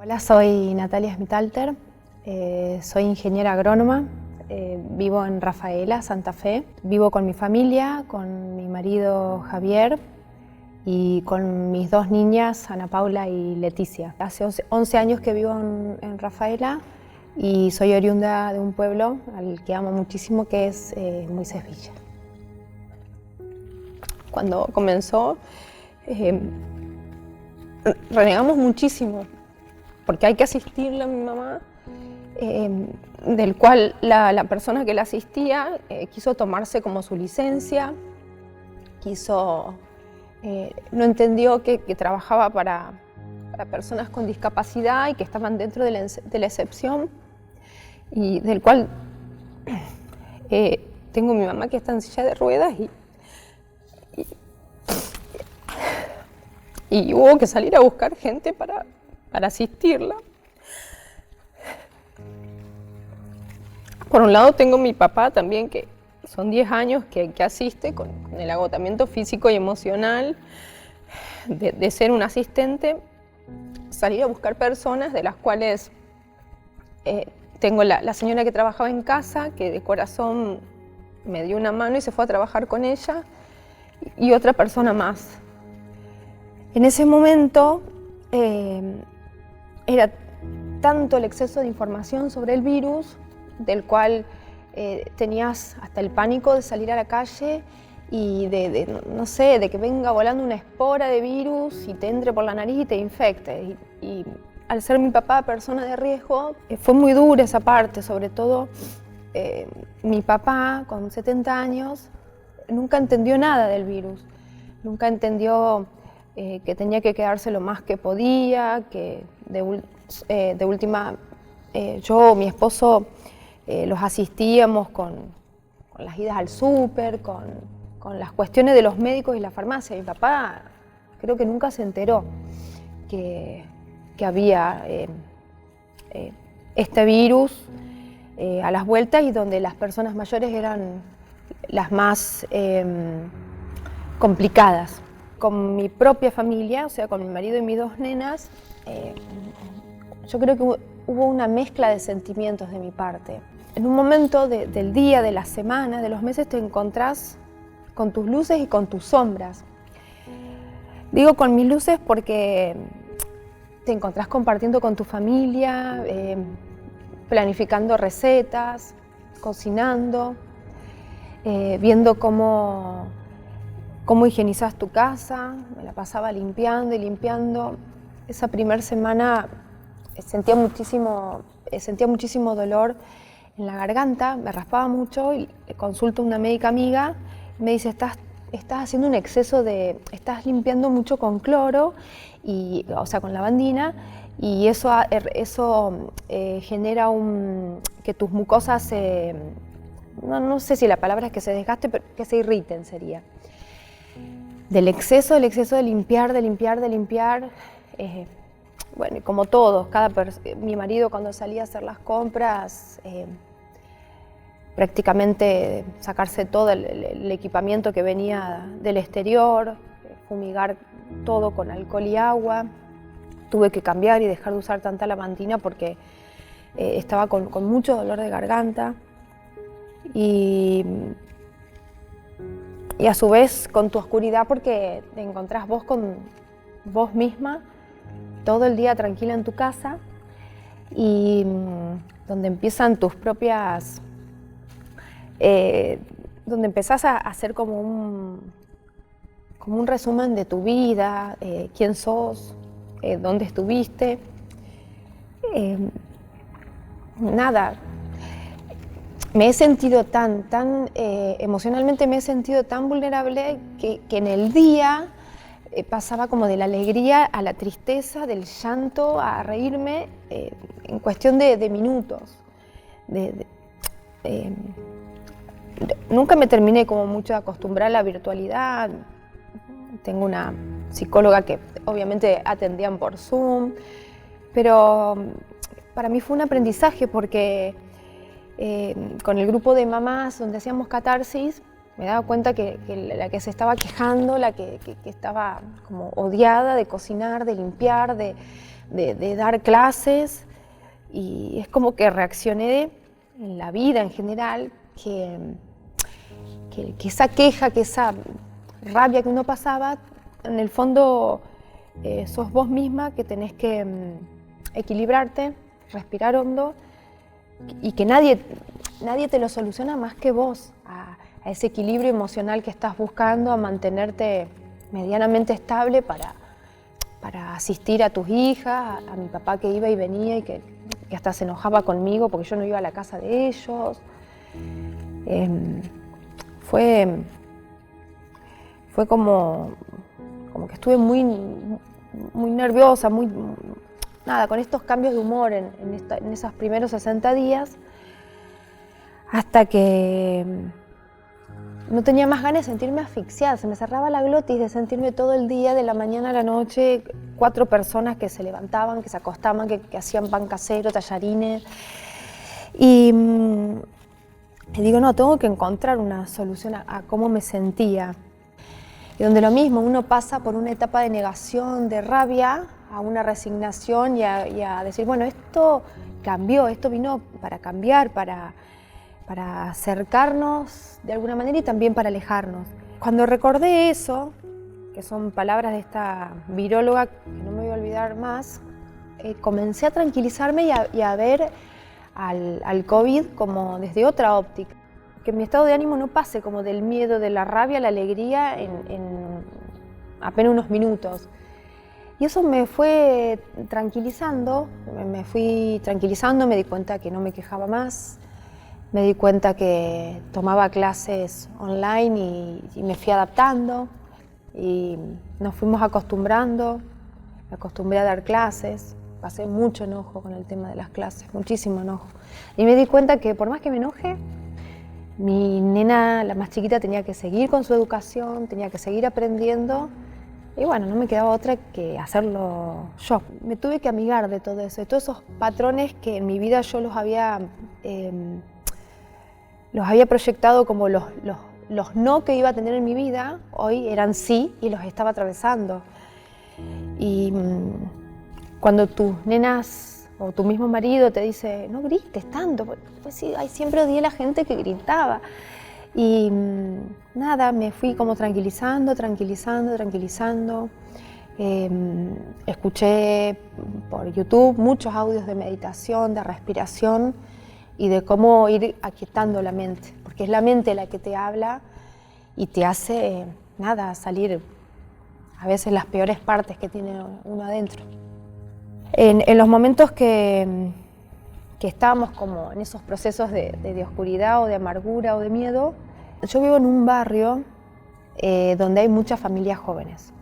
Hola, soy Natalia Smitalter, soy ingeniera agrónoma, vivo en Rafaela, Santa Fe. Vivo con mi familia, con mi marido Javier y con mis dos niñas, Ana Paula y Leticia. Hace 11 años que vivo en Rafaela y soy oriunda de un pueblo al que amo muchísimo, que es Moisés Villa. Cuando comenzó, renegamos muchísimo, porque hay que asistirle a mi mamá, del cual la persona que la asistía quiso tomarse como su licencia, no entendió que trabajaba para personas con discapacidad y que estaban dentro de la excepción, y del cual tengo mi mamá que está en silla de ruedas y hubo que salir a buscar gente para asistirla. Por un lado tengo mi papá también, que son 10 años que asiste con el agotamiento físico y emocional de ser un asistente, salir a buscar personas, de las cuales tengo la señora que trabajaba en casa, que de corazón me dio una mano y se fue a trabajar con ella, y otra persona más. En ese momento era tanto el exceso de información sobre el virus, del cual tenías hasta el pánico de salir a la calle y no sé, de que venga volando una espora de virus y te entre por la nariz y te infecte. Y al ser mi papá persona de riesgo, fue muy dura esa parte. Sobre todo mi papá, con 70 años, nunca entendió nada del virus, nunca entendió que tenía que quedarse lo más que podía, que de última yo o mi esposo los asistíamos con las idas al súper, con las cuestiones de los médicos y la farmacia. Mi papá creo que nunca se enteró que había este virus a las vueltas, y donde las personas mayores eran las más complicadas. Con mi propia familia, o sea, con mi marido y mis dos nenas, yo creo que hubo una mezcla de sentimientos de mi parte. En un momento del día, de la semana, de los meses, te encontrás con tus luces y con tus sombras. Digo con mis luces porque te encontrás compartiendo con tu familia, planificando recetas, cocinando, viendo cómo higienizás tu casa. Me la pasaba limpiando y limpiando. Esa primera semana sentía muchísimo dolor en la garganta, me raspaba mucho, y consulto a una médica amiga y me dice: estás haciendo un exceso estás limpiando mucho con cloro, o sea, con lavandina, y eso genera que tus mucosas no sé si la palabra es que se desgaste, pero que se irriten sería. Del exceso de limpiar. Bueno, y como todos, mi marido cuando salía a hacer las compras, prácticamente sacarse todo el equipamiento que venía del exterior, fumigar todo con alcohol y agua. Tuve que cambiar y dejar de usar tanta lavandina porque estaba con mucho dolor de garganta. Y a su vez con tu oscuridad, porque te encontrás vos con vos misma todo el día tranquila en tu casa, y donde empiezan tus propias, donde empezás a hacer como un resumen de tu vida, quién sos, dónde estuviste. Nada, me he sentido emocionalmente me he sentido tan vulnerable que en el día pasaba como de la alegría a la tristeza, del llanto a reírme, en cuestión de minutos. Nunca me terminé como mucho de acostumbrar a la virtualidad. Tengo una psicóloga que obviamente atendían por Zoom, pero para mí fue un aprendizaje, porque con el grupo de mamás donde hacíamos catarsis, me daba cuenta que la que se estaba quejando, la que estaba como odiada de cocinar, de limpiar, de de dar clases, y es como que reaccioné en la vida en general, que esa queja, que esa rabia que uno pasaba, en el fondo sos vos misma que tenés que equilibrarte, respirar hondo, y que nadie te lo soluciona más que vos, a ese equilibrio emocional que estás buscando, a mantenerte medianamente estable para asistir a tus hijas, a mi papá que iba y venía y que hasta se enojaba conmigo porque yo no iba a la casa de ellos. Fue como que estuve muy nerviosa, con estos cambios de humor en esos primeros 60 días, hasta que no tenía más ganas de sentirme asfixiada, se me cerraba la glotis de sentirme todo el día, de la mañana a la noche, 4 personas que se levantaban, que se acostaban, que hacían pan casero, tallarines. Y digo, no, tengo que encontrar una solución a cómo me sentía. Y donde lo mismo, uno pasa por una etapa de negación, de rabia, a una resignación y a decir, bueno, esto cambió, esto vino para cambiar, para acercarnos de alguna manera y también para alejarnos. Cuando recordé eso, que son palabras de esta viróloga que no me voy a olvidar más, comencé a tranquilizarme y a ver al COVID como desde otra óptica. Que mi estado de ánimo no pase como del miedo, de la rabia a la alegría en apenas unos minutos. Y eso me fue tranquilizando, me fui tranquilizando, me di cuenta que no me quejaba más, me di cuenta que tomaba clases online y me fui adaptando y nos fuimos acostumbrando, me acostumbré a dar clases, pasé mucho enojo con el tema de las clases, muchísimo enojo. Y me di cuenta que por más que me enoje, mi nena, la más chiquita, tenía que seguir con su educación, tenía que seguir aprendiendo y bueno, no me quedaba otra que hacerlo yo. Me tuve que amigar de todo eso, de todos esos patrones que en mi vida yo los había proyectado como los no que iba a tener en mi vida, hoy eran sí y los estaba atravesando. Y cuando tus nenas o tu mismo marido te dice, no grites tanto, pues sí, siempre odié a la gente que gritaba. Y nada, me fui como tranquilizando. Escuché por YouTube muchos audios de meditación, de respiración y de cómo ir aquietando la mente, porque es la mente la que te habla y te hace, salir a veces las peores partes que tiene uno adentro. En los momentos que estábamos como en esos procesos de oscuridad o de amargura o de miedo, yo vivo en un barrio donde hay muchas familias jóvenes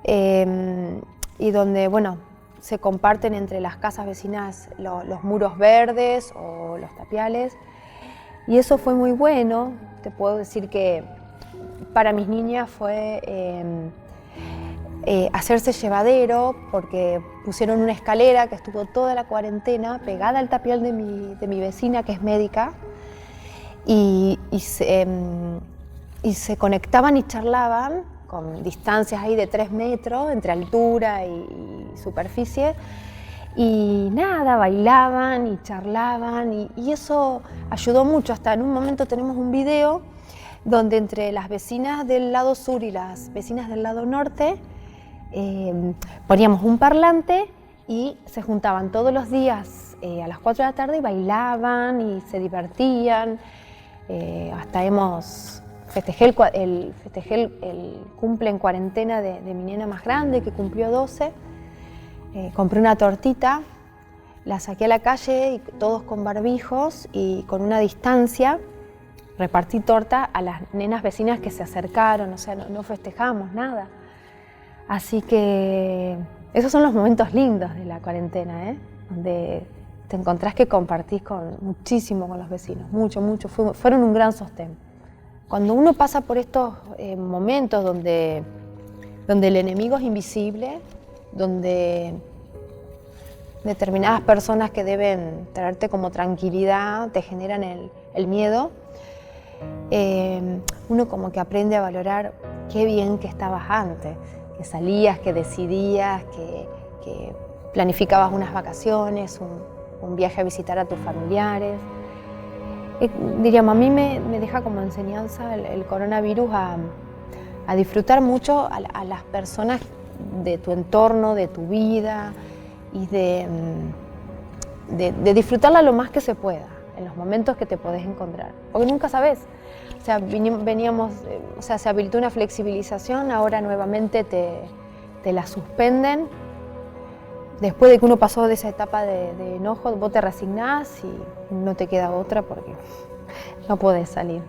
y donde, bueno, se comparten entre las casas vecinas los muros verdes o los tapiales, y eso fue muy bueno. Te puedo decir que para mis niñas fue hacerse llevadero, porque pusieron una escalera que estuvo toda la cuarentena pegada al tapial de mi vecina, que es médica, y se conectaban y charlaban con distancias ahí de 3 metros entre altura y superficie, y bailaban y charlaban, y eso ayudó mucho. Hasta en un momento tenemos un video donde entre las vecinas del lado sur y las vecinas del lado norte poníamos un parlante y se juntaban todos los días a las 4 de la tarde y bailaban y se divertían. Hasta festejé el cumple en cuarentena de mi nena más grande, que cumplió 12. Compré una tortita, la saqué a la calle, y todos con barbijos y con una distancia. Repartí torta a las nenas vecinas que se acercaron, o sea, no festejamos nada. Así que esos son los momentos lindos de la cuarentena, donde te encontrás que compartís muchísimo con los vecinos, mucho, fueron un gran sostén. Cuando uno pasa por estos momentos donde el enemigo es invisible, donde determinadas personas que deben traerte como tranquilidad te generan el miedo, uno como que aprende a valorar qué bien que estabas antes, que salías, que decidías, que planificabas unas vacaciones, un viaje a visitar a tus familiares. Diríamos, a mí me deja como enseñanza el coronavirus a disfrutar mucho a las personas de tu entorno, de tu vida, y de disfrutarla lo más que se pueda, en los momentos que te podés encontrar, porque nunca sabes. O sea, se habilitó una flexibilización, ahora nuevamente te la suspenden. Después de que uno pasó de esa etapa de enojo, vos te resignás y no te queda otra porque no podés salir.